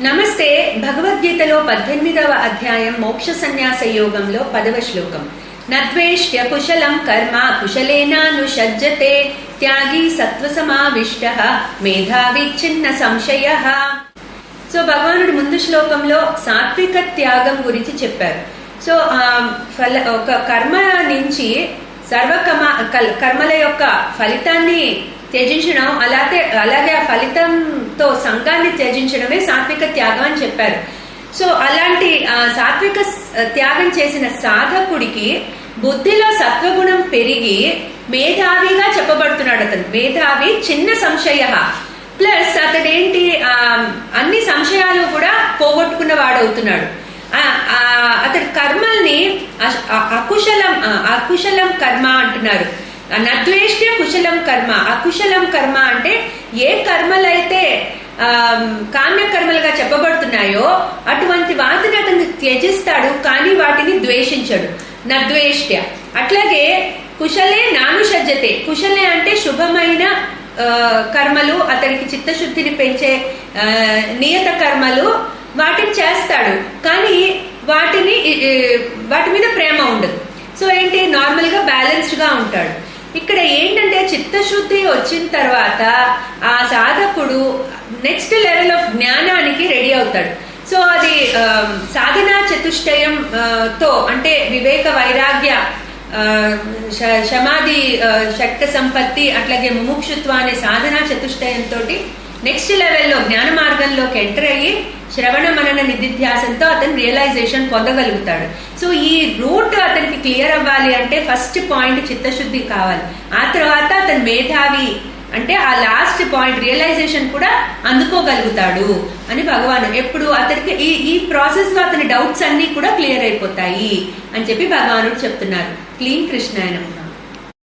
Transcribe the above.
నమస్తే. భగవద్గీతలో 18వ అధ్యాయం మోక్ష సన్యాస యోగంలో 10వ శ్లోకం. నద్వేష్ట్య కుశలం కర్మ కుశలేనానుషజ్జతే త్యాగి సత్వసమావిష్టః మేధావి చిన్న సంశయః. సో భగవానుడు ముందు శ్లోకంలో సాత్విక త్యాగం గురించి చెప్పారు. సో ఒక కర్మ నుంచి కర్మల యొక్క ఫలితాన్ని త్యజించడం, అలాగే ఆ ఫలితంతో సంఘాన్ని త్యజించడమే సాత్విక త్యాగం అని చెప్పారు. సో అలాంటి సాత్విక త్యాగం చేసిన సాధకుడికి బుద్ధిలో సత్వగుణం పెరిగి మేధావిగా చెప్పబడుతున్నాడు. అతను మేధావి చిన్న సంశయ ప్లస్ అతడేంటి అన్ని సంశయాలు కూడా పోగొట్టుకున్న వాడవుతున్నాడు. అతడి కర్మల్ని అకుశలం కర్మ అంటున్నారు. నద్వేష్ట్య కుశలం కర్మ. అకుశలం కర్మ అంటే ఏ కర్మలైతే కామ్య కర్మలుగా చెప్పబడుతున్నాయో అటువంటి వాటిని అతను త్యజిస్తాడు, కానీ వాటిని ద్వేషించడు. నద్వేష్ట్య. అట్లాగే కుశలే నానుషజ్జతే. కుశలే అంటే శుభమైన కర్మలు, అతనికి చిత్తశుద్ధిని పెంచే నియత కర్మలు, వాటిని చేస్తాడు, కానీ వాటి మీద ప్రేమ ఉండదు. సో ఏంటి, నార్మల్ గా బ్యాలెన్స్డ్ గా ఉంటాడు. ఇక్కడ ఏంటంటే చిత్తశుద్ధి వచ్చిన తర్వాత ఆ సాధకుడు నెక్స్ట్ లెవెల్ ఆఫ్ జ్ఞానానికి రెడీ అవుతాడు. సో అది సాధనా చతుష్టయం తో అంటే వివేక వైరాగ్య శమాధి శక్తి సంపత్తి అట్లాగే ముముక్షుత్వ అనే సాధనా చతుష్టయంతో నెక్స్ట్ లెవెల్లో జ్ఞాన మార్గంలోకి ఎంటర్ అయ్యి శ్రవణ మనన నిధిధ్యాసంతో అతను రియలైజేషన్ పొందగలుగుతాడు. సో ఈ రూట్ అతనికి క్లియర్ అవ్వాలి అంటే ఫస్ట్ పాయింట్ చిత్తశుద్ధి కావాలి. ఆ తర్వాత అతను మేధావి అంటే ఆ లాస్ట్ పాయింట్ రియలైజేషన్ కూడా అందుకోగలుగుతాడు అని భగవాను ఎప్పుడు అతనికి ఈ ప్రాసెస్ లో అతని డౌట్స్ అన్ని కూడా క్లియర్ అయిపోతాయి అని చెప్పి భగవానుడు చెప్తున్నారు. క్లీన్ కృష్ణాయనం.